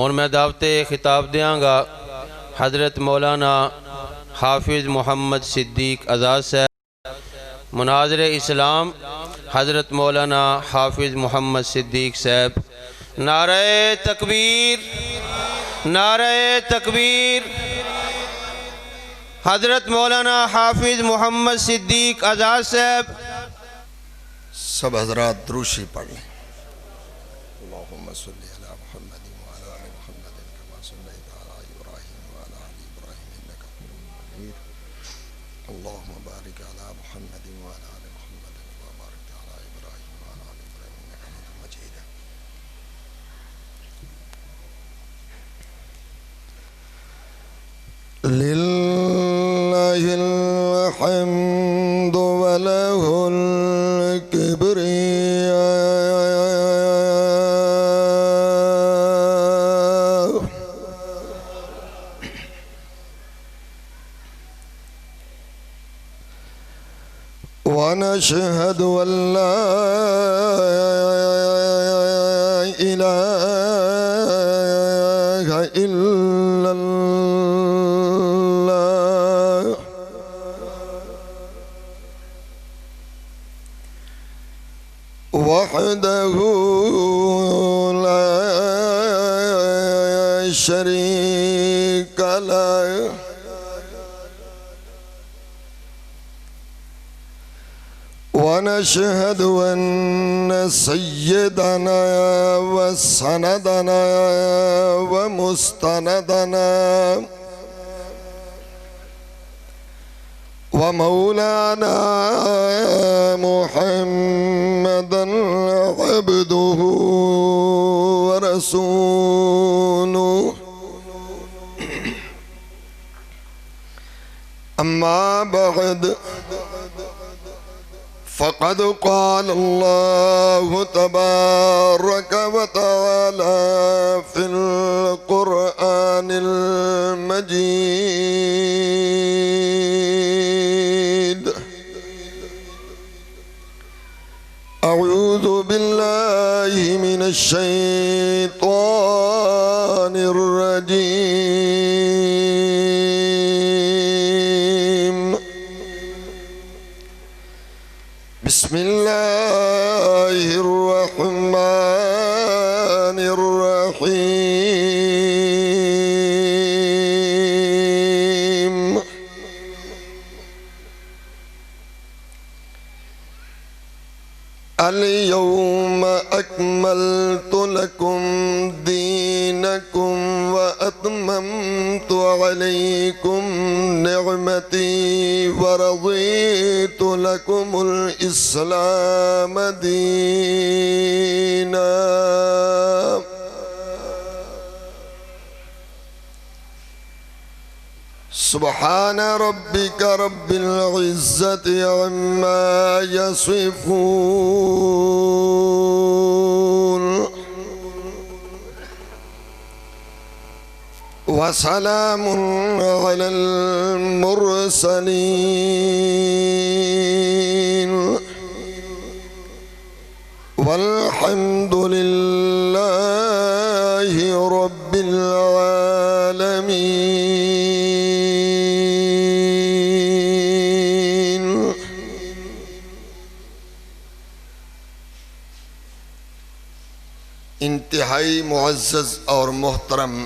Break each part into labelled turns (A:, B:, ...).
A: اور میں دعوت خطاب دیاں گا حضرت مولانا حافظ محمد صدیق آزاد صاحب مناظر اسلام حضرت مولانا حافظ محمد صدیق صاحب نعرہ تکبیر نعرہ تکبیر حضرت مولانا حافظ محمد صدیق آزاد صاحب
B: سب حضرات دروشی پڑھ لیں اللہم صلی علی محمد وعلی آل محمد کما صلیت علی ابراہیم وعلی آل ابراہیم انک حمید مجید اللہم بارک علی محمد وعلی آل محمد کما بارکت علی ابراہیم وعلی آل ابراہیم انک حمید مجید للہ الحمد وله ونشهد أن لا إله إلا الله وحده لا شريك له ونشهد أن سيدنا وسندنا ومستندنا ومولانا محمدا عبده ورسوله أما بعد فقد قال الله تبارك وتعالى في القرآن المجيد أعوذ بالله من الشيطان الرجيم بسم الله الرحمن الرحيم اليوم أكملت لكم دينكم وأتممت عليكم نعمتي ورضيت لكم الإسلام دينا سبحان ربك رب العزة عما يصفون وسلام على المرسلين والحمد لله رب العالمين انتہائی معزز اور محترم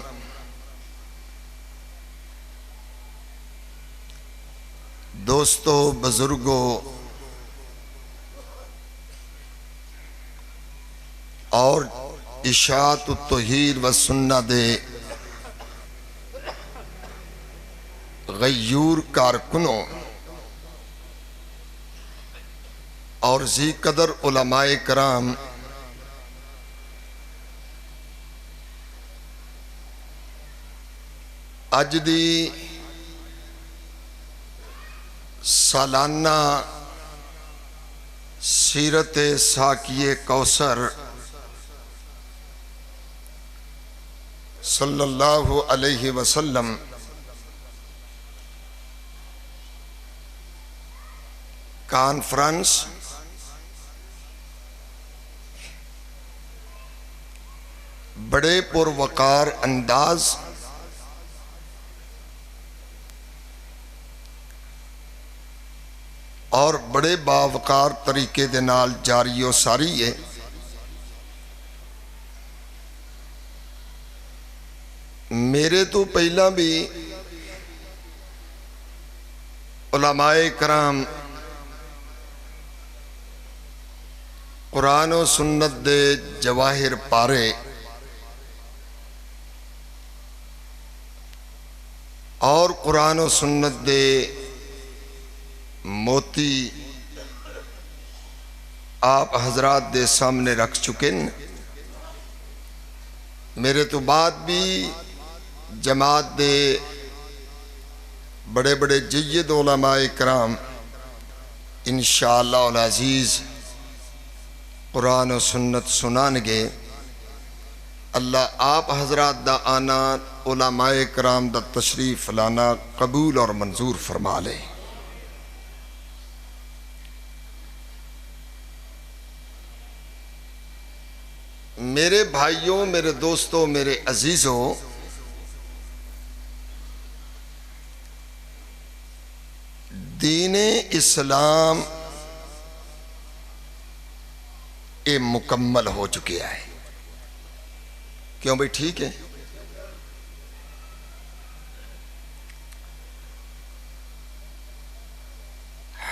B: دوستو بزرگوں اور اشاعت التوحید و سنت دے غیور کارکنوں اور ذی قدر علماء کرام اج دی سالانہ سیرت ساقی کوثر صلی اللہ علیہ وسلم کانفرنس بڑے پروقار انداز اور بڑے باوقار طریقے دے نال جاری و ساری ہے۔ میرے تو پہلا بھی علماء کرام قرآن و سنت دے جواہر پارے اور قرآن و سنت دے موتی آپ حضرات دے سامنے رکھ چکے ہیں۔ میرے تو بعد بھی جماعت دے بڑے بڑے جید علماء کرام انشاءاللہ العزیز قرآن و سنت سنانگے۔ اللہ آپ حضرات دا آنا علماء کرام دا تشریف لانا قبول اور منظور فرما لے۔ میرے بھائیوں، میرے دوستوں، میرے عزیزوں، دین اسلام یہ مکمل ہو چکیا ہے۔ کیوں بھئی ٹھیک ہے؟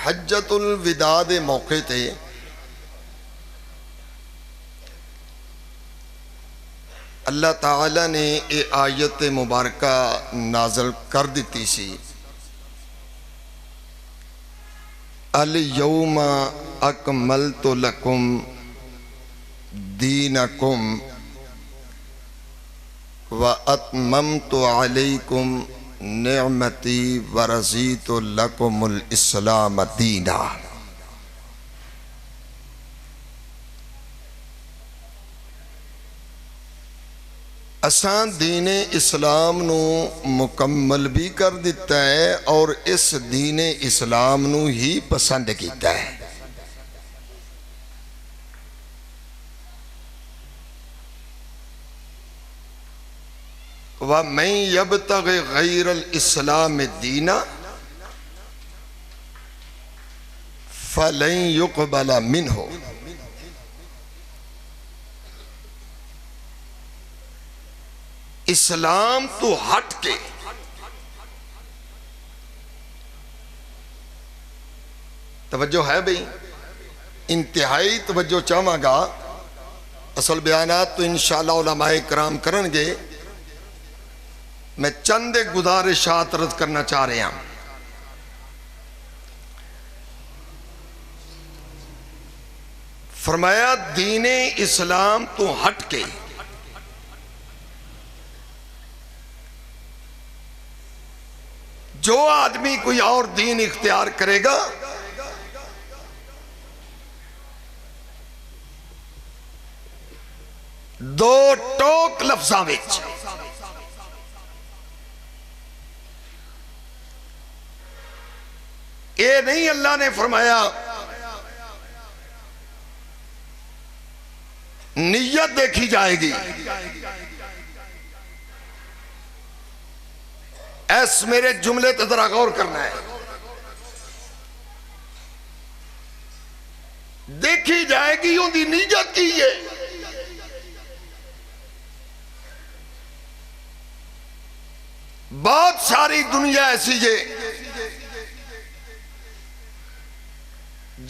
B: حجۃ الوداع دے موقع تے اللہ تعالیٰ نے یہ آیت مبارکہ نازل کر دیتی سی، الیوم اکملت لکم دینکم واتممت علیکم نعمتی ورضیت لکم الاسلام دینا۔ اسان دین اسلام نو مکمل بھی کر دیتا ہے اور اس دین اسلام نو ہی پسند کیتا ہے۔ وَمَن يَبْتَغِ غَيْرَ الْإِسْلَامِ دِينًا فَلَن يُقْبَلَ مِنْهُ۔ اسلام تو ہٹ کے توجہ ہے بھئی، انتہائی توجہ چاہواں گا۔ اصل بیانات تو انشاءاللہ علماء کرام کرن گے، میں چند گزارشات عرض کرنا چاہ رہے ہیں۔ فرمایا دین اسلام تو ہٹ کے جو آدمی کوئی اور دین اختیار کرے گا دو ٹوک لفظاں وچ اے نہیں اللہ نے فرمایا نیت دیکھی جائے گی، ایس میرے جملے تے ذرا غور کرنا ہے، دیکھی جائے گی ان دی نیت کی ہے۔ بہت ساری دنیا ایسی ہے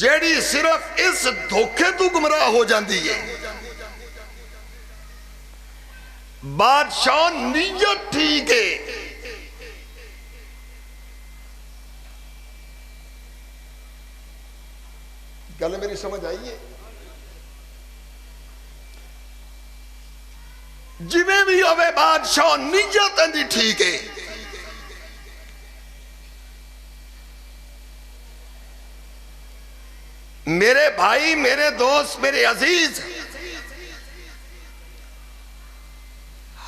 B: جیڑی صرف اس دھوکے تو گمراہ ہو جاندی ہے۔ بادشاہ نیت ٹھیک ہے، گل میری سمجھ آئیے؟ جی میں بھی ہوئے بادشاہ نیت اندھی ٹھیک ہے، میرے بھائی، میرے دوست، میرے عزیز،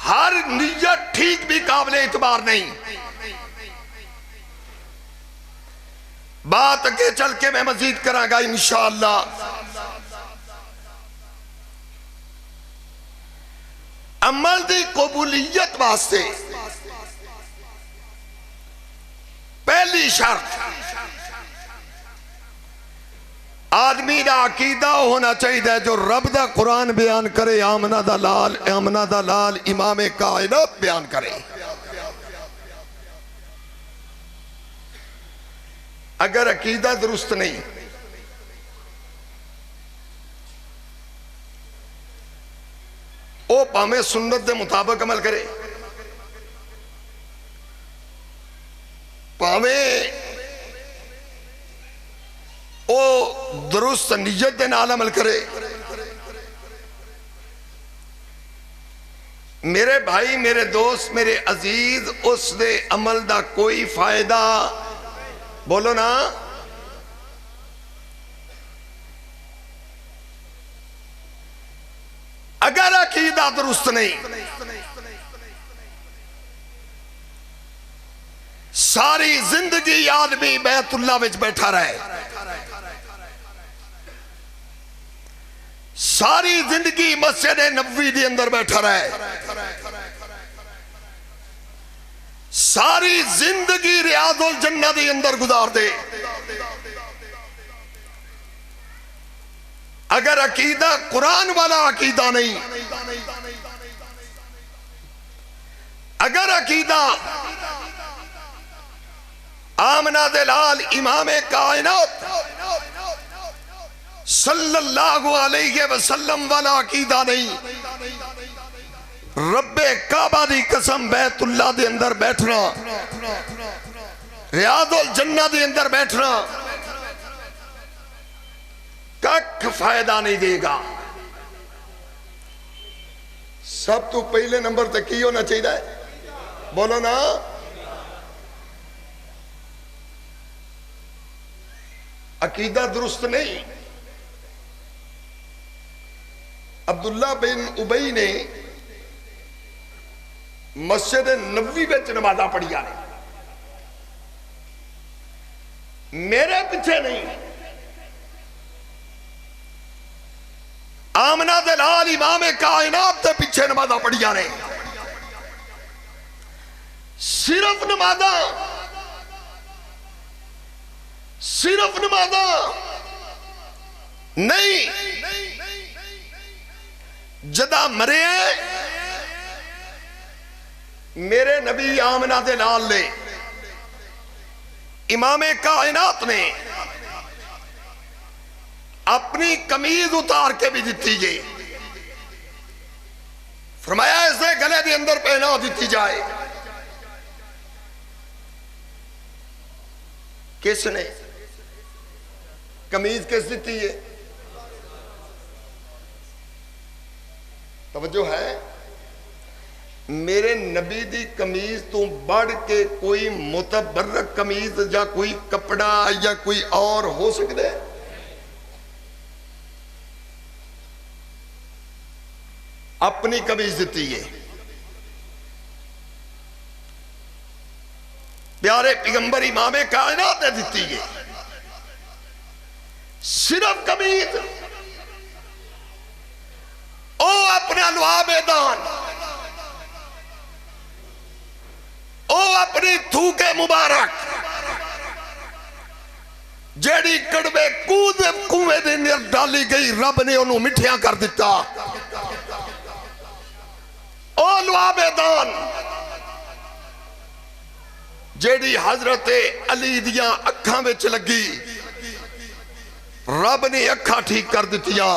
B: ہر نیت ٹھیک بھی قابل اعتبار نہیں۔ بات اگے چل کے میں مزید کراں گا انشاءاللہ۔ عمل دی قبولیت واسطے پہلی شرط آدمی دا عقیدہ ہونا چاہیے جو رب دا قرآن بیان کرے، آمنہ دا لال امام کائنات بیان کرے۔ اگر عقیدہ درست نہیں، او پامے سنت دے مطابق عمل کرے، پامے او درست نیت دے نال عمل کرے۔ میرے بھائی، میرے دوست، میرے عزیز، اس دے عمل دا کوئی فائدہ، بولو نا، اگر عقیدہ درست نہیں، ساری زندگی آدمی بیت اللہ وچ بیٹھا رہے، ساری زندگی مسجد نبوی دے اندر بیٹھا رہے، ساری زندگی ریاض الجنہ دے اندر گزار دے، اگر عقیدہ قرآن والا عقیدہ نہیں، اگر عقیدہ آمنہ دلال امام کائنات صلی اللہ علیہ وسلم والا عقیدہ نہیں، رب کعبہ دی قسم بیت اللہ دے اندر بیٹھنا، ریاض الجنہ دے اندر بیٹھنا کک فائدہ نہیں دے گا۔ سب تو پہلے نمبر تک کی ہونا چاہیے، بولو نا، عقیدہ درست نہیں۔ عبداللہ بن ابی نے مسجد نبوی میں نمازاں پڑھیا نے، میرے پیچھے نہیں، آمنہ دلال امام کائنات دے پیچھے نمازاں پڑھیا نے، صرف نمازاں نہیں، جدہ مرے میرے نبی آمنہ دلال نے، امام کائنات نے اپنی قمیض اتار کے بھی دیتی گئی، فرمایا اسے گلے دے اندر پہنا دیتی جائے۔ کس نے قمیض کس دیتی ہے؟ توجہ ہے؟ میرے نبی دی قمیض تو بڑھ کے کوئی متبرک قمیض یا کوئی کپڑا یا کوئی اور ہو سکتا ہے؟ اپنی قمیض دیتی ہے، پیارے پیغمبر امام کائنات نے دیتی ہے، صرف قمیض، او اپنا لعاب دان، او اپنی تھوک مبارک جیڑی کڑوے کود کنویں دے اندر ڈالی گئی، رب نے انہوں مٹھیاں کر دیتا، او لعاب دان جیڑی حضرت علی دیاں اکھاں وچ لگی، رب نے اکھاں ٹھیک کر دیتیاں،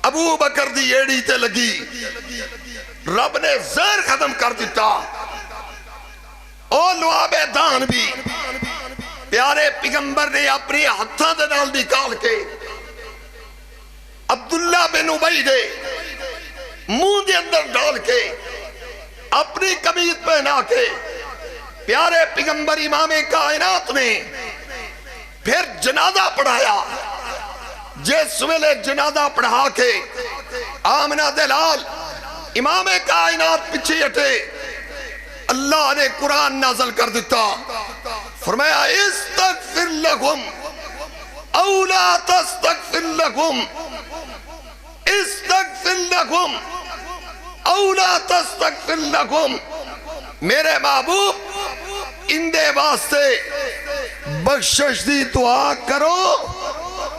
B: ابو بکر دی ایڑی تے لگی، رب نے زہر ختم کر دیتا، او لعاب دان بھی پیارے پیغمبر نے اپنی ہتھاں دے نال نکال کے عبداللہ بن ابی دے منہ دے اندر ڈال کے اپنی قمیض پہنا کے پیارے پیغمبر امام کائنات نے پھر جنازہ پڑھایا۔ جس ویلے جنازہ پڑھا کے آمنہ دلال امام کائنات پیچھے ہٹے، اللہ نے قرآن نازل کر دیتا، فرمایا استغفر لکم او لا تستغفر لکم، استغفر لکم اولا تستغفر لکم، میرے محبوب ان دے واسطے بخشش دی دعا کرو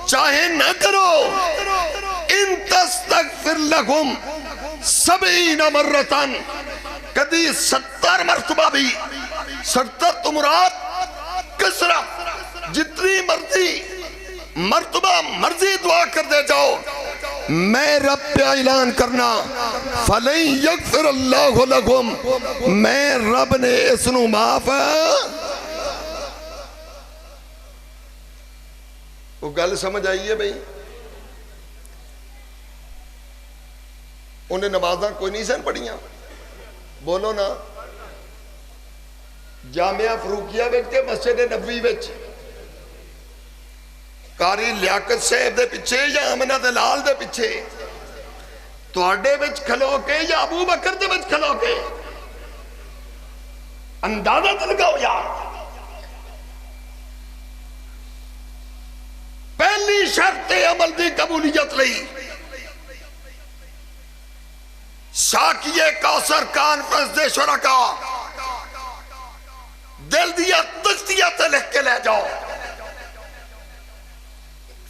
B: چاہے نہ کرو. ان تستغفر لکم 70 مرتن، کدی 70 مرتبہ بھی، 70 تو مراد کثرت، جتنی مرتبہ مرضی دعا کر دے جاؤ، میں رب پہ اعلان کرنا فَلَن يَغْفِرَ اللَّهُ لَكُمْ، میں رب نے اس نو معاف. وہ گل سمجھ آئی ہے بھئی؟ انہیں نمازاں کوئی نہیں سن پڑھیاں؟ بولو نا. جامعہ فروقیہ وچ کے مسجد نبوی وچ قاری لیاقت صاحب دے پیچھے یا آمنہ دلال دے پیچھے تواڈے وچ کھلو کے یا ابو بکر دے وچ کھلو کے اندازہ تو لگاؤ یار. پہلی شرط عمل دی قبولیت لئی ساکیے کوثر کانفرنس دے شرکا دل دیا تختیہ تے لکھ کے لے جاؤ.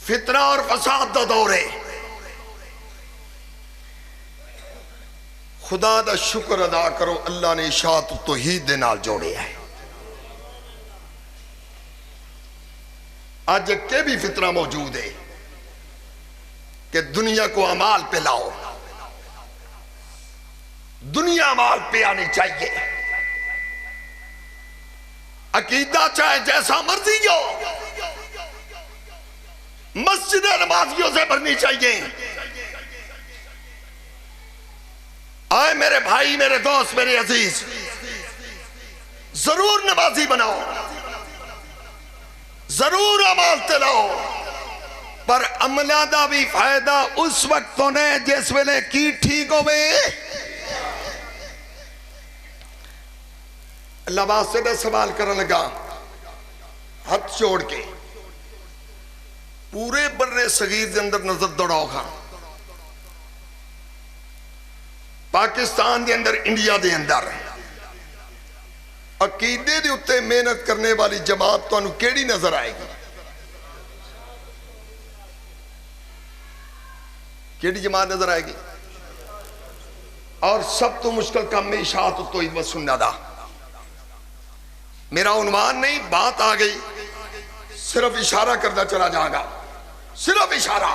B: فتنہ اور فساد دا دورے، خدا دا شکر ادا کرو اللہ نے اشاعت توحید دے نال جوڑے ہے. آج کے بھی فتنہ موجود ہے کہ دنیا کو اعمال پہ لاؤ، دنیا اعمال پہ آنی چاہیے، عقیدہ چاہے جیسا مرضی ہو، مسجد نمازیوں سے بھرنی چاہیے. آئے میرے بھائی، میرے دوست، میرے عزیز، ضرور نمازی بناؤ، ضرور عمال تلاؤ، پر عملہ دا بھی فائدہ اس وقت ہونے جس ویلے کی ٹھیک ہوئے. اللہ واسطے نے سوال کرنے لگا ہاتھ چھوڑ کے، پورے برے صغیر دے اندر نظر دوڑاؤ کھا، پاکستان دے اندر، انڈیا دے اندر عقیدے دے اتے محنت کرنے والی جماعت تو انہوں کیڑی نظر آئے گی؟ کیڑی جماعت نظر آئے گی؟ اور سب تو مشکل کام میں اشاعت توحید و سنت دا. میرا عنوان نہیں، بات آ گئی، صرف اشارہ کردہ چلا جائے گا، صرف اشارہ،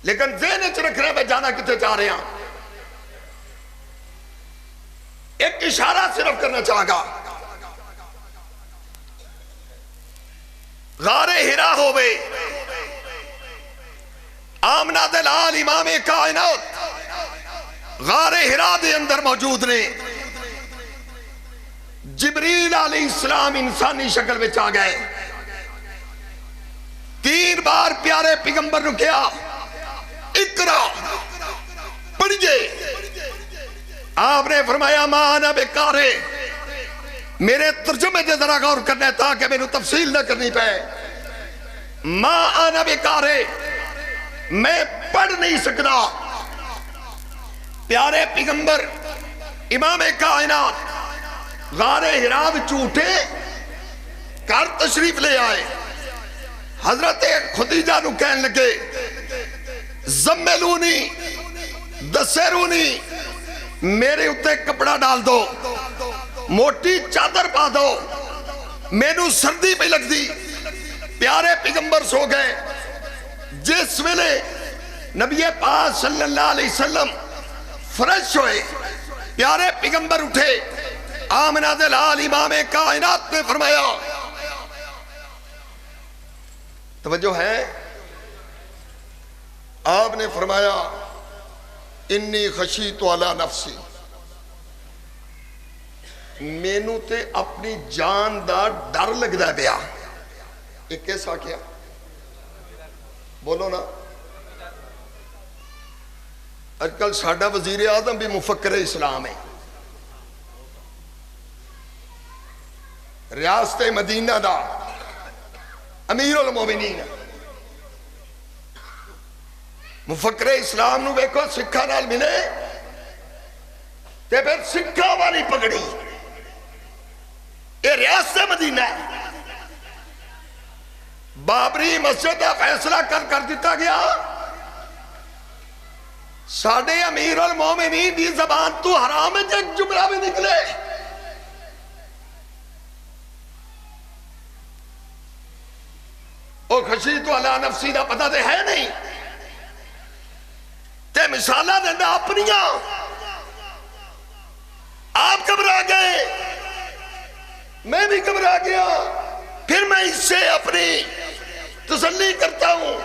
B: لیکن ذہن چ رکھنے میں جانا کتے چاہ رہے ہیں. ایک اشارہ صرف کرنا چاہا گا. غار ہرا ہوئے، آمنہ دلال امام کائنات غار ہرا دے اندر موجود نے. جبریل علیہ السلام انسانی شکل میں آ گئے، 3 بار پیارے پیغمبر نے کیا اقرا پڑھئے. آپ نے فرمایا ما انا بقارئ، میرے ترجمے دے ذرا غور کرنے تاکہ میں نے تفصیل نہ کرنی پہ. ما انا بقارئ، میں پڑھ نہیں سکتا. پیارے پیغمبر امام کائنات غار ہرا وچوں اٹھے، گھر تشریف لے آئے. حضرت خدیجہ نو کہنے لگے زملونی دسرونی، میرے اتے کپڑا ڈال دو، موٹی چادر پا دو، میں نو سردی پہ لگ دی. پیارے پیغمبر سو گئے. جس ویلے نبی پاک صلی اللہ علیہ وسلم فرش ہوئے، پیارے پیغمبر اٹھے، آمنہ دلال امام کائنات نے فرمایا، توجہ ہے، آپ نے فرمایا انی خشیت علی نفسی، مینوں تے اپنی جان دا ڈر لگ دا بیا. ایک کیسا کیا؟ بولو نا. آج کل ساڈا وزیر اعظم بھی مفکر اسلام ہے. ریاست مدینہ دا امیر المومنین مفکر اسلام نو ویکھو سکھاں نال ملے تے پھر سکھا والی پگڑی، یہ ریاست مدینہ ہے۔ بابری مسجد کا فیصلہ کر دیتا گیا، ساڑھے امیر المومنین دی زبان تو حرام ہے ایک جملہ بھی نکلے۔ او خشیت علی نفسی دا پتہ دے ہے نہیں تے مثالہ دینا اپنیاں، آپ گھبرا گئے، میں بھی گھبرا گیا، پھر میں اس سے اپنی تسلی کرتا ہوں،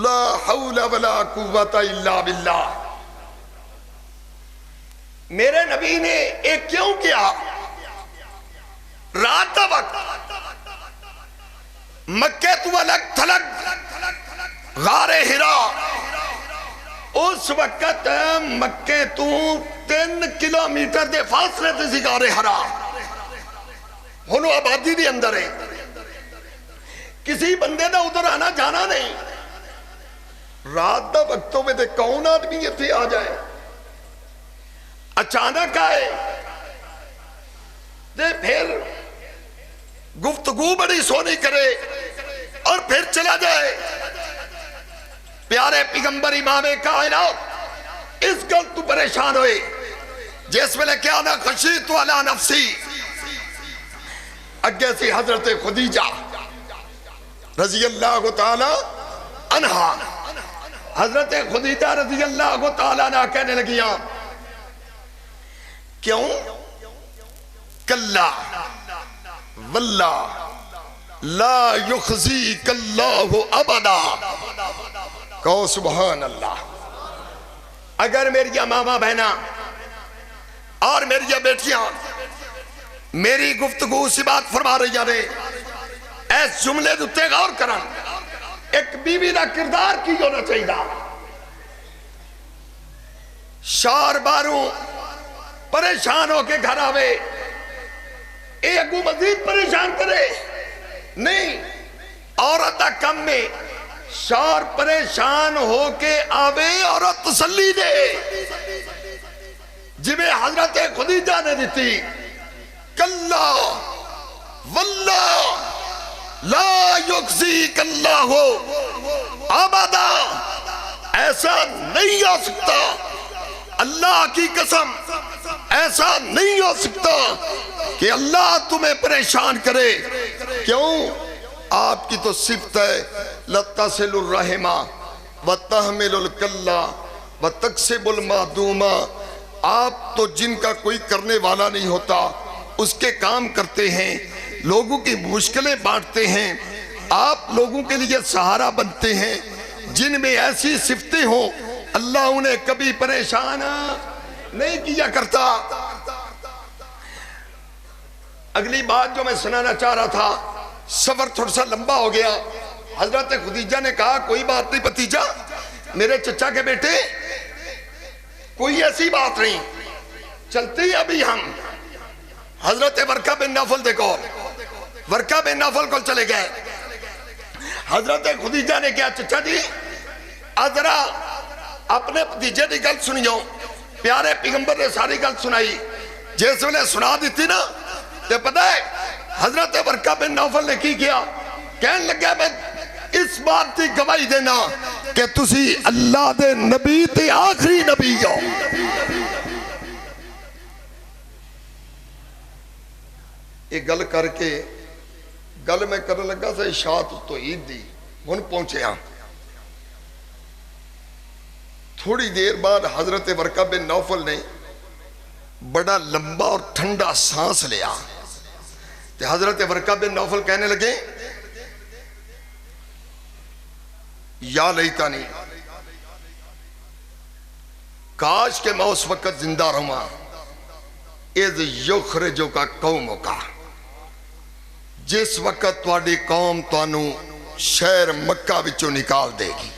B: لا حول ولا قوت الا باللہ۔ میرے نبی نے ایک کیوں کیا؟ رات کا وقت مکہ تو الگ تھلگ غار ہرا، اس وقت مکہ تو 3 کلومیٹر دے فاصلے تے سی غار ہرا، ہنو آبادی دی اندر ہے، کسی بندے دا ادھر آنا جانا نہیں۔ رات دا وقتوں میں دے کون آدمی یہ تھے آ جائے، اچانک آئے دے پھر گفتگو بڑی سونی کرے اور پھر چلا جائے۔ پیارے پیغمبر امام کائنات اس گل تو پریشان ہوئے، جس میں کیا نا خشیت علی نفسی، اگے سی حضرت خدیجہ رضی اللہ تعالی عنہا، حضرت خدیجہ رضی اللہ تعالی عنہ کہنے لگیاں کیوں؟ کلا واللہ لا یخزیک اللہ ابدا، کہو سبحان اللہ۔ اگر میری ماما بہنا اور میری بیٹیاں میری گفتگو سے بات فرما رہی ہیں، ایس جملے دوتے غور کرن، ایک بیوی دا کردار کی ہونا چاہیے، شار باروں پریشان ہو کے گھر آوے، اے اگو مزید پریشان کرے نہیں، عورت دا کم میں شار پریشان ہو کے آوے عورت تسلی دے، جویں حضرت خدیجہ نے دیتی، کلا واللہ لا یخزیک اللہ ابدا، ایسا نہیں ہو سکتا، اللہ کی قسم ایسا نہیں ہو سکتا کہ اللہ تمہیں پریشان کرے۔ کیوں؟ آپ کی تو صفت ہے لَتَّصِلُ الرَّحِمَ وَتَحْمِلُ الْكَلَّ وَتَكْسِبُ الْمَعْدُومَ، آپ تو جن کا کوئی کرنے والا نہیں ہوتا اس کے کام کرتے ہیں، لوگوں کی مشکلیں بانٹتے ہیں، آپ لوگوں کے لیے سہارا بنتے ہیں۔ جن میں ایسی صفتیں ہوں اللہ انہیں کبھی پریشان نہیں کیا کرتا۔ اگلی بات جو میں سنانا چاہ رہا تھا، سفر تھوڑا سا لمبا ہو گیا، حضرت خدیجہ نے کہا کوئی بات نہیں بھتیجا، میرے چچا کے بیٹے، کوئی ایسی بات نہیں، چلتے ہی ابھی ہم حضرت ورقہ بن نوفل دیکھو، ورقہ بن نوفل کو چلے گئے۔ حضرت خدیجہ نے کہا چچا جی ذرا اپنے بھتیجے کی گل سنیو، پیارے پیغمبر نے ساری گل سنائی، جیسے انہیں سنا دیتی نا تو پتہ ہے حضرت ورقہ بن نوفل نے کی کیا، کہنے لگا میں اس بات کی گواہی دینا کہ تسی اللہ دے نبی تے آخری نبی ہو۔ ایک گل کر کے گل میں کرنے لگا سے اشاعت تو عید دی ہن پہنچے ہاں۔ تھوڑی دیر بعد حضرت ورقہ بن نوفل نے بڑا لمبا اور ٹھنڈا سانس لیا، تو حضرت ورقہ بن نوفل کہنے لگے یا لیتانی، کاش کہ میں اس وقت زندہ رہا اذ یخرجو کا قوموں کا، جس وقت تواڈی قوم تانوں شہر مکہ وچوں نکال دے گی۔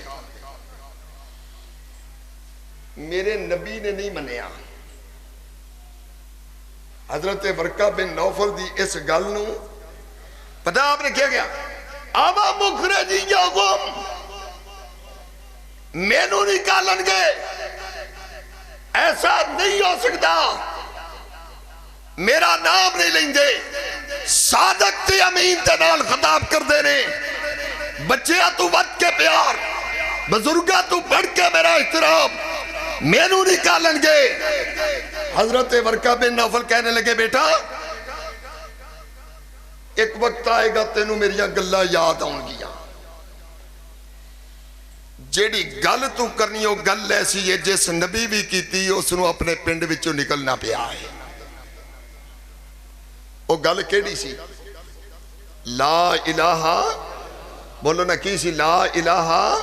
B: میرے نبی نے نہیں منیا، حضرت ورقہ بن نوفل دی اس گل نو پتہ آپ نے کیا گیا، آبا مخرجیہم، مینوں نکالن گے، ایسا نہیں ہو سکتا میرا نام نہیں لیں گے صادق تے امین تے نال خطاب کر دے رہے بچیا تو ود کے پیار بزرگا تو بڑھ کے میرا احترام مینو نکالن گے حضرت ورقہ بن نوفل کہنے لگے بیٹا ایک وقت آئے گا تینوں میری گلہ یاد آؤں گیا جیڑی گل تو کرنی ہو گل ایسی ہے جس نبی بھی کی تھی اس نو اپنے پنڈ وچوں نکلنا پیا ہے وہ گل کیڑی سی لا الہ بولو نا کی سی لا الہ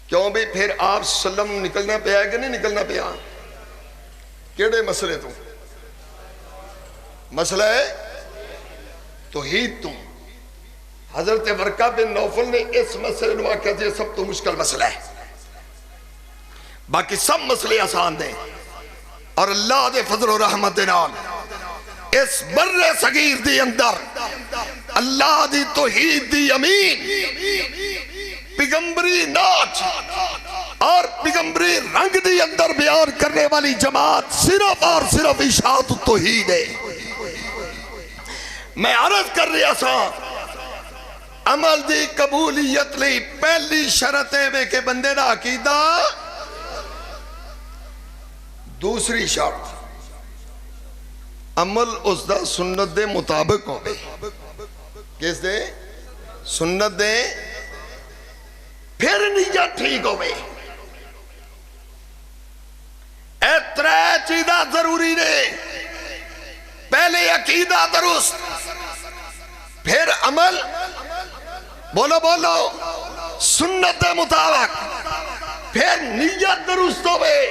B: کیوں بھی پھر آپ سلم نکلنا پیا ہے کہ نہیں نکلنا پیا کیڑے مسئلے تو مسئلہ ہے توحید تو حضرت ورقہ بن نوفل نے اس مسئلے نو آکھا جی سب تو مشکل مسئلہ ہے باقی سب مسئلے آسان دیں اور اللہ دے فضل و رحمت نال اس بر صغیر دی اندر اللہ دی توحید دی امین پیغمبری ناچ اور پیغمبری رنگ دی اندر بیان کرنے والی جماعت صرف اور صرف اشاعت توحید ہے میں عرض کر رہا سا عمل دی قبولیت لی پہلی شرط ہے کہ بندے دا عقیدہ دوسری شرط عمل اس دا سنت دے مطابق ہو گئی کس دے سنت دے پھر نیت ٹھیک ہو گئی اے ترے چیزاں ضروری نے پہلے عقیدہ درست پھر عمل بولو بولو سنت دے مطابق پھر نیت درست ہو گئی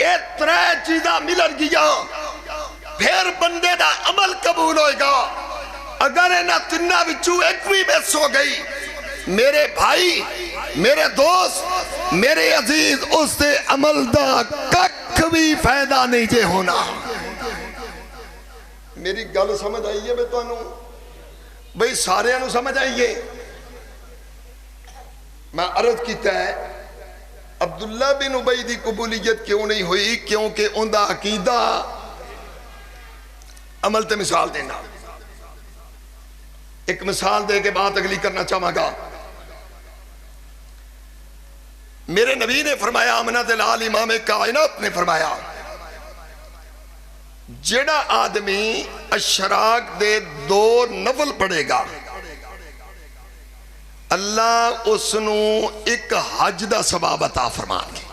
B: اے ترے چیزاں ملن گیا پھر بندے دا عمل قبول ہوئے گا اگر انہاں تنہ وچوں ایک بھی مس ہو گئی میرے بھائی میرے دوست میرے عزیز اس دے عمل دا ککھ بھی فائدہ نہیں جے ہونا میری گل سمجھ آئیے میں تو انہوں بھئی سارے انہوں سمجھ آئیے میں عرض کیتا ہے عبداللہ بن ابی دی قبولیت کیوں نہیں ہوئی کیونکہ ان دا عقیدہ عمل تے مثال دینا ایک مثال دے کے بات اگلی کرنا چاہوں گا میرے نبی نے فرمایا آمنہ دلال امام کائنات نے فرمایا جڑا آدمی اشراق دے 2 نفل پڑھے گا اللہ اس نو ایک حج دا ثواب عطا فرمان گے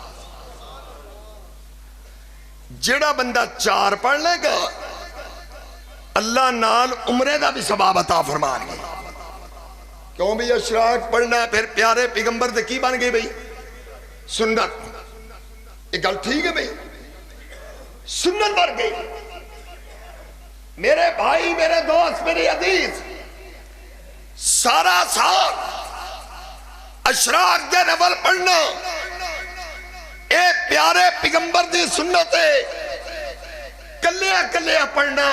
B: جڑا بندہ 4 پڑھ لے گا اللہ نال عمرے دا بھی ثواب عطا فرمان گے کیوں بھی اشراق پڑھنا پھر پیارے پیغمبر دے کی بن گئی بھئی سنت ایک گل ٹھیک ہے بھئی سنت بن گئی میرے بھائی میرے دوست میرے عزیز سارا سال اشراق دے نفل پڑھنا اے پیارے پیغمبر دی سنت ہے کلیا کلیا پڑھنا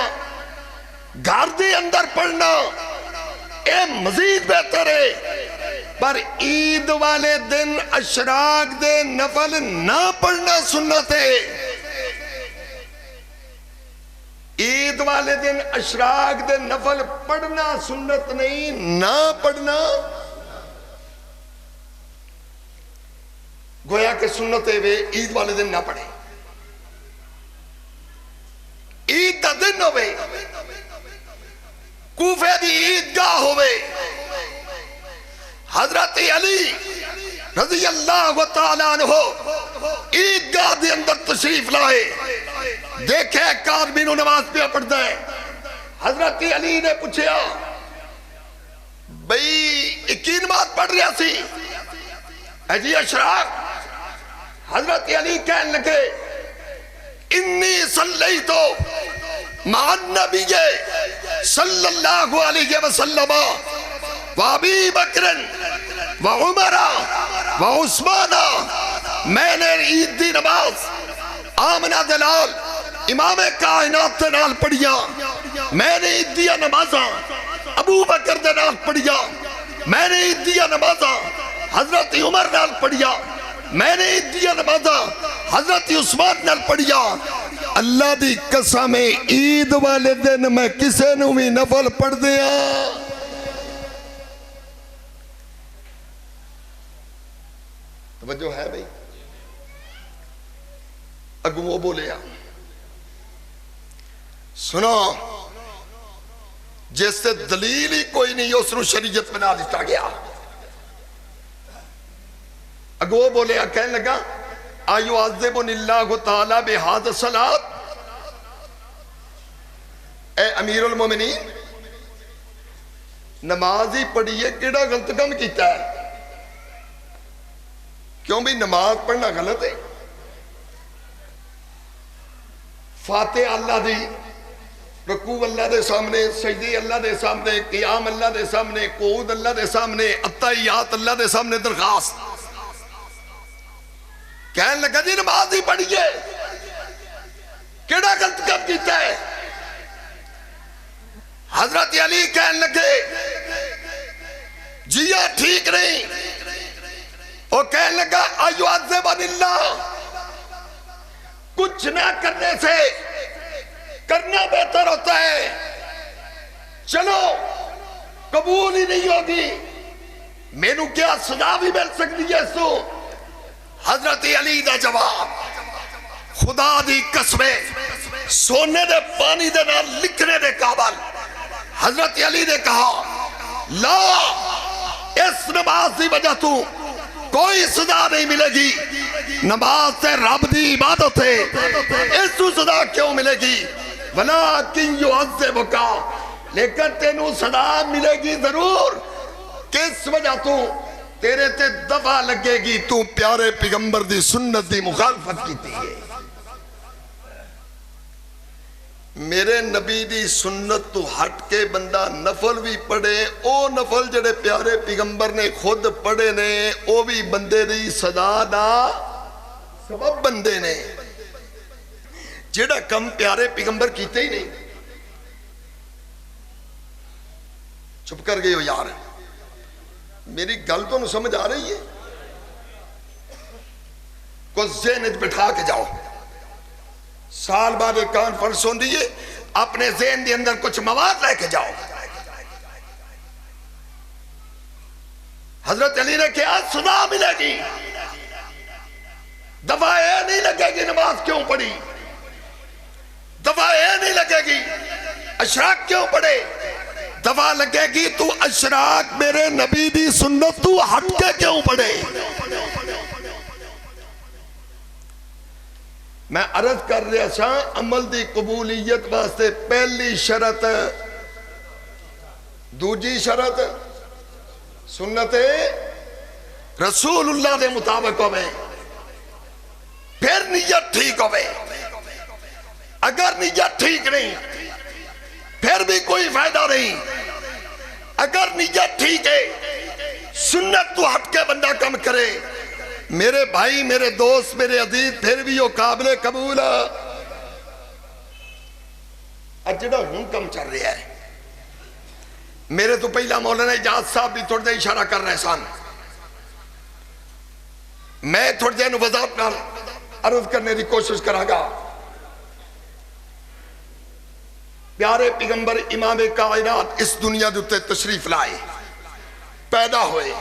B: گھر دی اندر پڑھنا اے مزید بہتر ہے پر عید والے دن اشراق دے نفل نہ پڑھنا سنت ہے عید والے دن اشراق دے نفل پڑھنا سنت نہیں نہ پڑھنا گویا کہ سنت ہے وہ عید والے دن نہ پڑھے عید دا دن ہوئے کوفے دی عیدگاہ ہوئے حضرت علی رضی اللہ تعالیٰ عنہ عیدگاہ دی اندر تشریف لائے دیکھے ایک آدمی نو نماز پہ پڑھتا ہے حضرت علی نے پوچھا بھئی کی نماز پڑھ رہا سی اے جی اشراق حضرت علی کہنے لگے انی صلیتو مع النبی صلی اللہ علیہ وسلم وابی بکرن وعمرہ وعثمانہ میں نے عید دی نماز آمنہ دلال امام کائنات دے نال پڑھیا میں نے عید دیا نمازاں ابو بکر دے نال پڑھیا میں نے عید دیا نمازاں حضرت عمر نال پڑھیا، میں نے عیدیہ نمازاں حضرت عثمان نال پڑھیا۔ اللہ دی قسم عید والے دن میں کسے نو بھی نفل پڑھ دیا۔ توجہ ہے بھئی؟ اگو وہ بولیا سنو، جس سے دلیل ہی کوئی نہیں اس نو شریعت بنا دیتا گیا۔ اگو وہ بولیا کہنے لگا آیو عذبن اللہ تعالی بہذا الصلاۃ، اے امیر المومنین نماز ہی پڑھیے کیڑا غلط کم کیتا ہے؟ کیوں بھی نماز پڑھنا غلط ہے؟ فاتح اللہ دی، رکوع اللہ دے سامنے، سجدے اللہ دے سامنے، قیام اللہ دے سامنے، قعود اللہ دے سامنے، اتحیات اللہ دے سامنے درخواست۔ کہنے لگا جی نماز ہی پڑھیے کیڑا غلط کم کیتا ہے؟ حضرت علی کہنے لگے جی یہ ٹھیک نہیں۔ وہ کہنے لگا ایو عذبن اللہ، کچھ نہ کرنے سے کرنا بہتر ہوتا ہے، چلو قبول ہی نہیں ہوگی، میں نو کیا سزا بھی مل سکتی ہے اس تو؟ حضرت علی دا جواب خدا دی قسمے سونے دے پانی دے نال لکھنے دے قابل۔ حضرت علی نے کہا لا، اس نماز دی وجہ تو کوئی سزا نہیں ملے گی، نماز سے رب دی عبادت ہے، اس تو سزا کیوں ملے گی؟ ولیکن یعذبک، لیکن تینوں سزا ملے گی ضرور۔ کس وجہ تو؟ تیرے تے دفع لگے گی، تو پیارے پیغمبر دی سنت دی مخالفت کی تھی۔ میرے نبی دی سنت تو ہٹ کے بندہ نفل بھی پڑھے، او نفل جڑے پیارے پیغمبر نے خود پڑھے نے، او بھی بندے دی سزا دا سبب بندے نے۔ جڑا کم پیارے پیغمبر کیتے ہی نہیں۔ چپ کر گئے ہو یار، میری گل تو نہ سمجھ آ رہی ہے؟ کچھ ذہن بٹھا کے جاؤ، سال بعد ایک کانفرنس ہوں دیئے، اپنے ذہن دے اندر کچھ مواد لے کے جاؤ۔ حضرت علی نے کہا سزا ملے گی، دفعہ یہ نہیں لگے گی نماز کیوں پڑھی، دفعہ یہ نہیں لگے گی اشراق کیوں پڑھے، دفعہ لگے گی تو اشراق میرے نبی دی سنت تو ہٹ کے کیوں پڑھے۔ میں عرض کر رہا سا عمل دی قبولیت واسطے پہلی شرط دوجی شرط سنت رسول اللہ دے مطابق ہوئے، پھر نیت ٹھیک ہوئے۔ اگر نیت ٹھیک نہیں پھر بھی کوئی فائدہ نہیں۔ اگر نیت ٹھیک ہے، سنت تو ہٹ کے بندہ کم کرے، میرے بھائی میرے دوست میرے عزیز پھر بھی وہ قابل قبول ہے۔ اجڑا ہوں کم چل رہا ہے، میرے تو پہلا مولانا اجاز صاحب بھی تھوڑے دے اشارہ کر رہے سن، میں تھوڑے دے وضاحت نال عرض کرنے دی کوشش کراں گا۔ پیارے پیغمبر امام کائنات اس دنیا دے تے تشریف لائے، پیدا ہوئے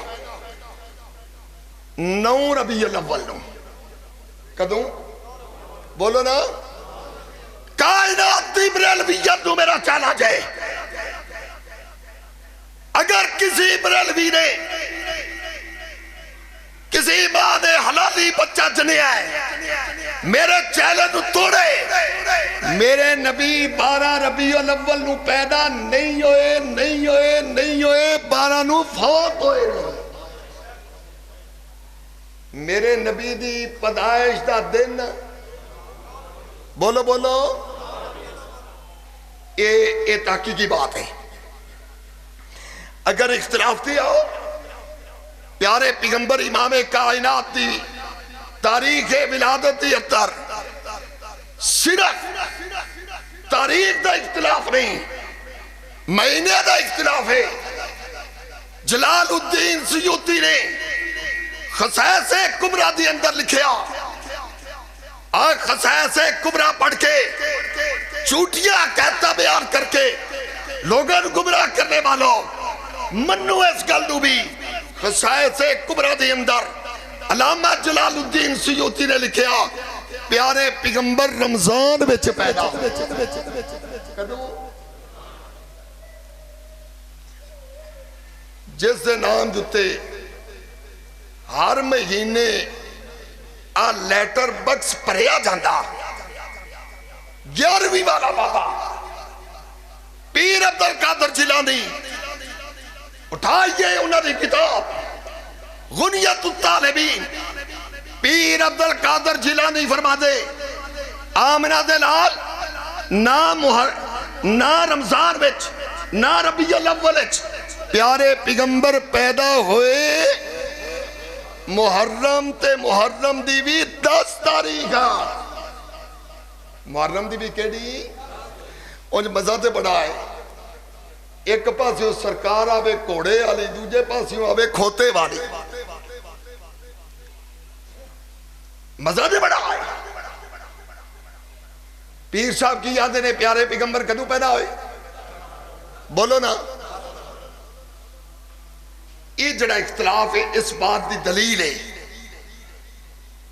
B: 9 ربیع الاول نو، کدوں بولو نا، کائنات دی بریلویت نو میرا چیلنج ہے۔ اگر کسی بریلوی نے کسی ماں نے حلالی بچہ جنیا ہے، میرے چیلنج توڑے، میرے نبی 12 ربیع الاول نو پیدا نہیں ہوئے، نہیں ہوئے، نہیں ہوئے، 12 نو فوت ہوئے۔ میرے نبی دی پیدائش دا دن، بولو بولو، یہ تحقیقی بات ہے۔ اگر اختلاف دیا ہو، پیارے پیغمبر امام کائنات دی تاریخ ولادت دی اتر صرف تاریخ دا اختلاف نہیں، مہینے دا اختلاف ہے۔ جلال الدین سیوطی نے خصائص کبریٰ دی اندر لکھیا اور خصائص کبریٰ پڑھ کے جھوٹیاں کہتا بیان کر کے لوگوں گمراہ کرنے والوں منو اس گل نو بھی خصائص کبریٰ دی اندر علامہ جلال الدین سیوطی نے لکھیا پیارے پیغمبر رمضان وچ پیدا جس دے نام دیتے ہر مہینے آ لیٹر بکس پڑھیا جاندہ 11ویں والا بابا پیر عبدالقادر جیلانی اٹھائیے انہوں نے کتاب غنیت الطالبین پیر عبدالقادر جیلانی فرما دے آمنہ دلال نہ رمضان وچ نہ ربیع الاول وچ پیارے پیغمبر پیدا ہوئے محرم تے محرم دی بھی 10 تاریخ محرم دی بھی کیڑی انج مزہ تے بڑا ہے ایک پاسیوں سرکار آوے کوڑے والی دوجے پاسیوں آوے کھوتے والی مزہ تے بڑا ہے پیر صاحب کی یادیں نے پیارے پیغمبر کدوں پیدا ہوئے بولو نا یہ جڑا اختلاف ہے اس بات دی دلیل ہے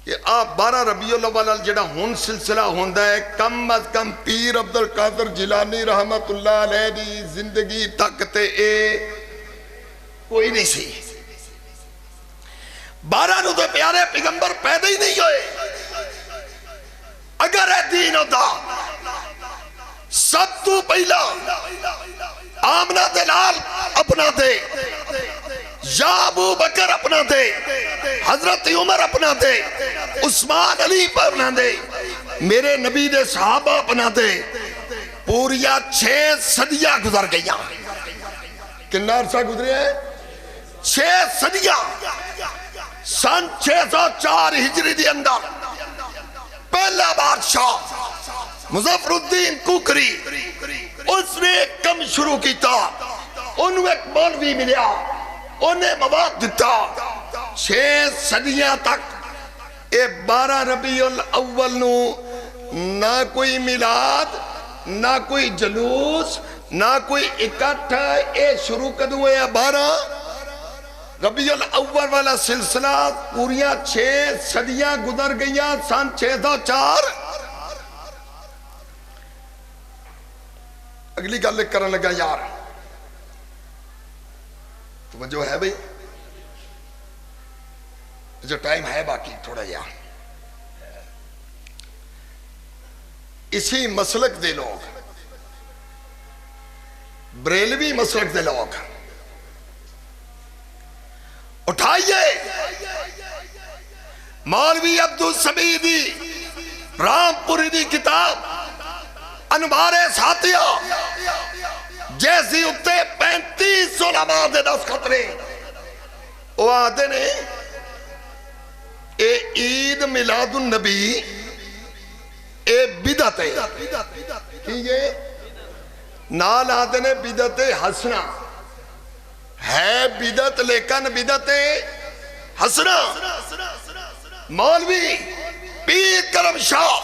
B: کہ آپ 12 ربیع الاول جڑا ہون سلسلہ ہوندہ ہے کم از کم پیر عبدالقادر جیلانی رحمت اللہ علیہ دی زندگی تک تے اے کوئی نہیں سی 12 نو تے پیارے پیغمبر پیدا ہی نہیں ہوئے اگر اے دین ہوتا سب تو پہلا آمنہ دلال اپنا دے یا ابو بکر اپنا دے حضرت عمر اپنا دے عثمان علی اپنا دے میرے نبی دے صحابہ اپنا دے پوریا 6 صدیاں گزر گئیاں کتنا عرصہ گزرے ہیں 6 صدیاں سن 604 ہجری دی اندر پہلا بادشاہ مظفر الدین کوکری اس نے ایک کم شروع کیتا انہوں ایک مولوی ملیا انہیں مواد دیتا 6 صدیاں تک اے 12 ربیع الاول نو نہ کوئی میلاد نہ کوئی جلوس نہ کوئی اکٹھ اے شروع کدوں ہے 12 ربیع الاول والا سلسلہ پوریاں 6 صدیاں گزر گئیاں سن 604 اگلی گل کرنے لگا یار توجہ ہے بھئی جو ٹائم ہے باقی تھوڑا یار اسی مسلک دے لوگ بریلوی مسلک دے لوگ اٹھائیے مولوی عبدالسمیدی رام پوری دی کتاب انوار ساتھیہ جیسی اتے 35 علماء دے 10 خطرے وہ آدھے نے اے عید میلاد النبی اے بدعت ہے کہ یہ نال آدھے نے بدعت حسنہ ہے بدعت لیکن بدعت حسنہ مولوی پیر کرم شاہ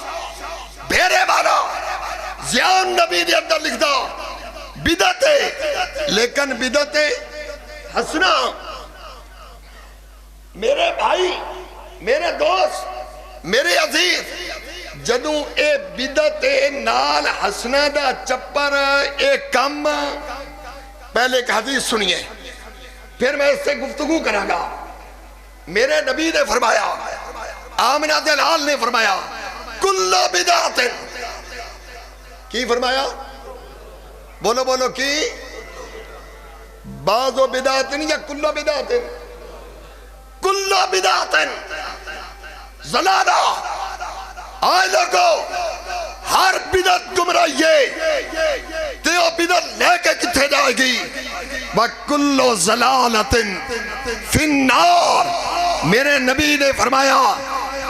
B: بھیرے والا زیان نبی نے اندر لکھ دا بدعت لیکن بدعت حسنہ میرے بھائی میرے دوست میرے عزیز جدوں اے بدعت نال حسنہ دا چپر اے کم پہلے ایک حدیث سنیے پھر میں اس سے گفتگو کروں گا میرے نبی نے فرمایا آمنہ دلال نے فرمایا کل بدعت کی فرمایا بولو بولو کی بعض بدعت یا کل بدعت کل بدعت ضلالہ آئے لوگو ہر بدعت گمراہی ہے تیو بدعت لے کے کتھے جائے گی وَكُلُّ ضَلَالَةٍ فِي النَّارِ میرے نبی نے فرمایا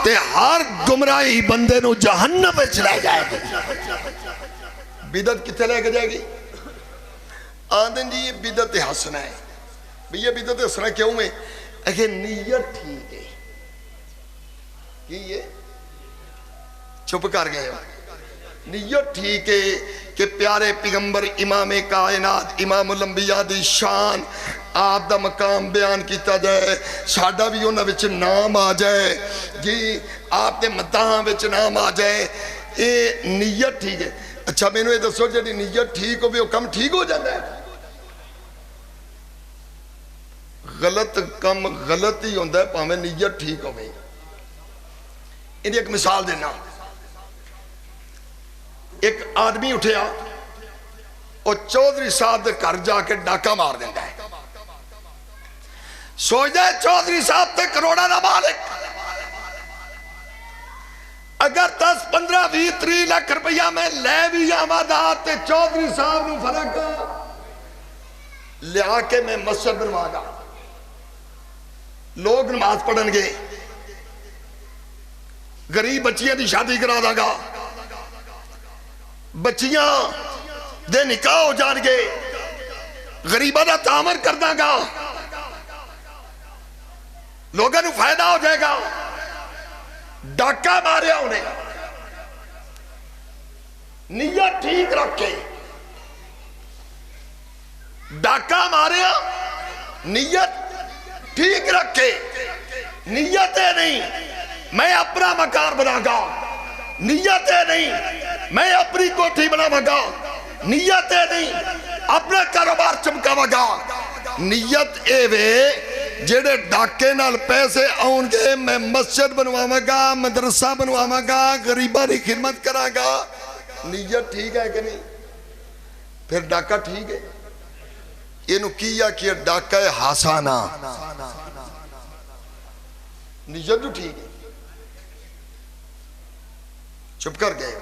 B: کہ ہر گمراہی بندے نو جہنم پہ چلائے جائے گی بدعت کتھے لے کے جائے گی آدھن جی یہ بدعت حسنہ ہے یہ بدعت حسنہ کیوں میں اگر نیت ٹھیک ہے کی یہ چھپ کر گئے ہو نیت ٹھیک ہے کہ پیارے پیغمبر امام کائنات امام الانبیاء دی شان آپ دا مقام بیان کیتا جائے ساڈا بھی انہاں وچ نام آ جائے جی آپ دے مداحاں وچ نام آ جائے اے نیت ٹھیک ہے اچھا مینوں یہ دسو جڑی نیت ٹھیک ہوے او کم ٹھیک ہو جاندا ہے غلط کم غلط ہی ہوندا ہے پاویں نیت ٹھیک ہوے ان ایک مثال دینا ایک آدمی اٹھیا اور چودھری صاحب دے گھر جا کے ڈاکہ مار دیتا ہے سوچتا ہے چودھری صاحب تے کروڑا دا مالک اگر 10 15 20 30 لاکھ روپیہ میں لے بھی آمدہ تے چودھری صاحب نو فرق لیا کے میں مسجد بنوا گا لوگ نماز پڑھن گے غریب بچیاں دی شادی کرا دا گا بچیاں دے نکاح ہو جان گے غریبہ دا تعمیر کر دا گا لوگوں نے فائدہ ہو جائے گا ڈاکہ ماریا انہیں نیت ٹھیک رکھے ڈاکہ ماریا نیت ٹھیک رکھے نیت ہے نہیں میں اپنا مکان بنا گا نیت ہے نہیں میں اپنی کوٹھی بناواں گا نیت ہے نہیں اپنا کاروبار چمکاواں گا نیت اے وے جڑے ڈاکے نال پیسے آن گے میں مسجد بنواواں گا مدرسہ بنواواں گا غریباں دی خدمت کراں گا نیت ٹھیک ہے کہ نہیں پھر ڈاکہ ٹھیک ہے اینو کیا کہ ڈاکہ ہاسانا نیت جو ٹھیک ہے چھپ کر گئے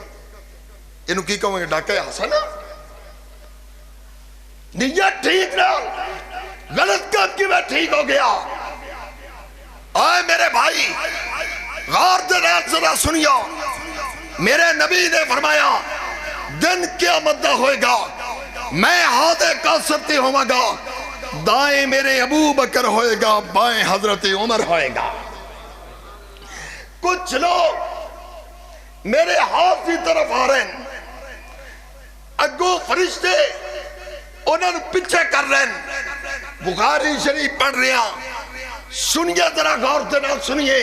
B: انہوں کی کہوں گے ڈاکہ حسنا نیت ٹھیک نہ غلط کام کی میں ٹھیک ہو گیا آئے میرے بھائی غور دنات ذرا سنیو میرے نبی نے فرمایا دن قیامت نہ ہوئے گا میں حوض کوثر تے ہوں گا دائیں میرے ابو بکر ہوئے گا بائیں حضرت عمر ہوئے گا کچھ لوگ میرے حوض کی طرف آ رہے ہیں اگو فرشتے انہوں نے پیچھے کر رہے ہیں بخاری شریف پڑھ رہے ہیں سنیے ذرا غور سے نہ سنیے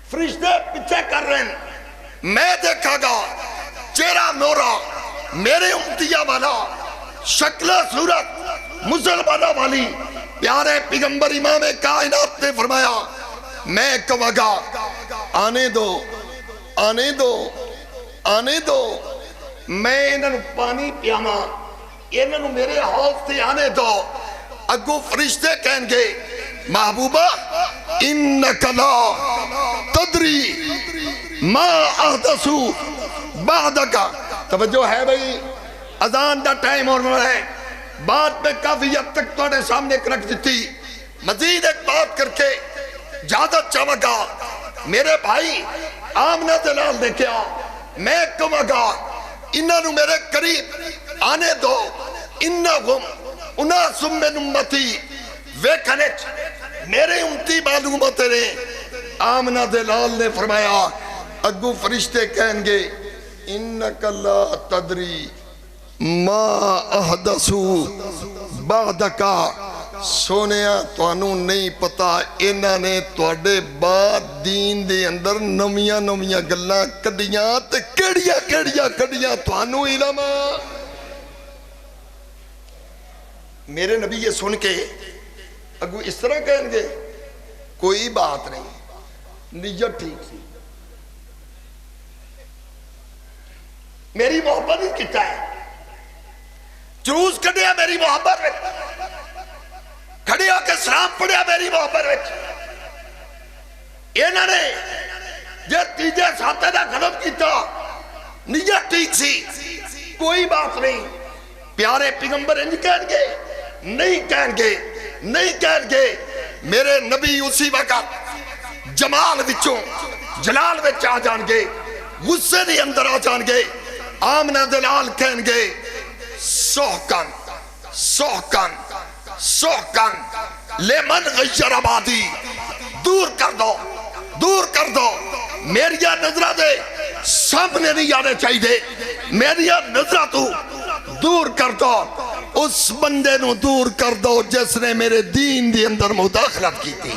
B: فرشتے پیچھے کر رہے ہیں میں دیکھا گا چہرہ نورا میرے امتیہ والا شکل صورت مسلمانہ والی پیارے پیغمبر امام کائنات نے فرمایا میں کہوں گا آنے دو آنے دو آنے دو میں انہوں پانی پیاما انہوں میرے حوض سے آنے دو اگو فرشتے کہیں گے محبوبہ انکا لا تدری ما احدثو بعدکا توجہ ہے بھئی اذان دا ٹائم اور ہے بات میں کافی حد تک توڑے سامنے رکھ دیتی مزید ایک بات کر کے جادت چاہوں گا میرے بھائی آمنہ دلال دیکھیا میں کہوں گا انہوں میرے قریب آنے دو انہم اناسم من امتی ویکھنچ میرے امتی معلومت نے آمنہ دلال نے فرمایا اگو فرشتے کہیں گے انکا لا تدری ما احدثو بعدکا سونیا توانوں نہیں پتا انہاں نے توڑے بعد دین دے اندر نمیاں نمیاں گلاں کڈیاں تے کیڑیاں کیڑیاں کڈیاں توانوں علم میرے نبی یہ سن کے اگو اس طرح کہیں گے کوئی بات نہیں نیت ٹھیک سی میری محبت ہی کتا ہے جلوس کڈیا میری محبت میں کھڑی ہو کے سلام پڑیا میری محبت وچ انہوں نے جے تیجے ساتھے دا غلط کیتا نیت ٹھیک سی کوئی بات نہیں پیارے پیغمبر انج کہیں گے نہیں کہیں گے نہیں کہیں گے میرے نبی اسی وقت جمال وچوں جلال وچ آ جان گے غصے دی اندر آ جان گے آمنہ دلال کہیں گے سوحکن سوحکن سوحکن لمن غیر آبادی دور کر میری نظرہ دے سامنے نہیں آنے چاہیے، میری نظرہ تو دور کر دو، اس بندے نو دور کر دو جس نے میرے دین دی اندر مداخلت کی تھی۔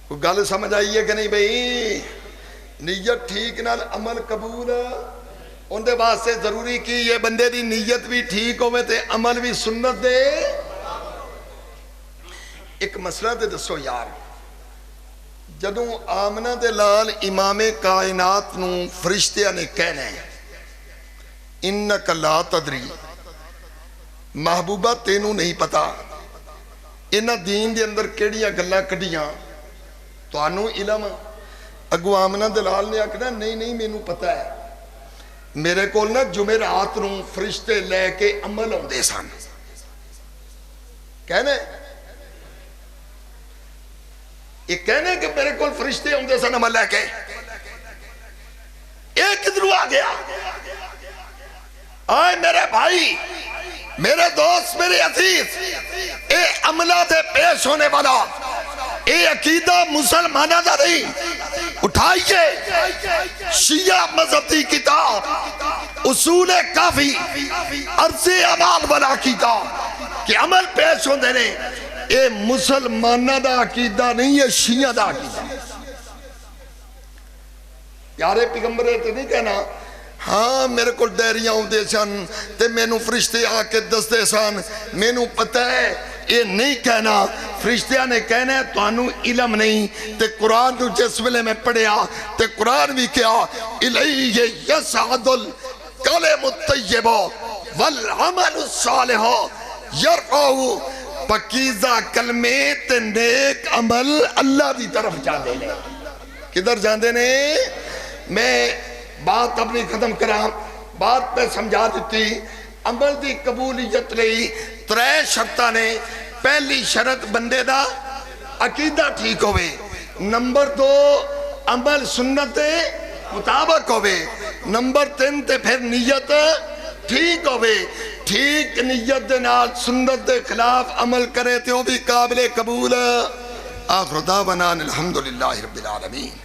B: کوئی گل سمجھ آئی ہے کہ نہیں بھئی؟ نیت ٹھیک نال عمل قبول ان دے واسطے ضروری کی یہ بندے دی نیت بھی ٹھیک ہوئے تے عمل بھی سنت دے۔ ایک مسئلہ دے دسو یار، جدوں آمنہ دے لال امام کائنات نو فرشتیاں نے کہنا ہے انک لا تدری، محبوبہ تینوں نہیں پتا انہاں دین دے اندر کیڑیاں گلاں کڈیاں تو آنو علم، اگو آمنہ دلال نے آکھنا نہیں نہیں میں نو پتا ہے، میرے کول نا جمعرات نو فرشتے لے کے عمل ہوندے سن، کہنے یہ کہنے کہ میرے کول فرشتے ہوندے سن عمل لے کے، ایک کدھرو آ گیا؟ آئے میرے بھائی، میرے دوست، میرے عزیز، اے عملہ دے پیش ہونے والا اے عقیدہ مسلمانہ دا نہیں، اٹھائیے شیعہ مذہب دی کتاب اصول کافی عرض عمال والا کتاب کہ عمل پیش ہوندے نے، اے مسلمانہ دا عقیدہ نہیں، یہ شیعہ دا عقیدہ۔ پیارے پیغمبرے تے نہیں کہنا ہاں میرے کو ڈیریاں ہوندے سن تے میں نو فرشتے آ کے دستے سن، میں نو پتہ ہے، یہ نہیں کہنا۔ فرشتیاں نے کہنا ہے تو انو علم نہیں، تے قرآن تو جس ویلے میں پڑھیا تے قرآن بھی کیا الیہ یسعد الکلم الطیب والعمل الصالح یرفعہ، پاکیزہ کلمے تے نیک عمل اللہ دی طرف جاندے نے۔ کدھر جاندے نے؟ میں بات اپنی ختم کرام، بات پہ سمجھا دیتی۔ عمل دی قبولیت لئی ترے شرطاں نے۔ پہلی شرط بندے دا عقیدہ ٹھیک ہوئے، نمبر 2 عمل سنت مطابق ہوئے، نمبر 3 تے پھر نیت ٹھیک ہوئے۔ ٹھیک نیت دے نال سنت دے خلاف عمل کرے تے وہ بھی قابل قبول۔ آخر دعوانا الحمدللہ رب العالمین۔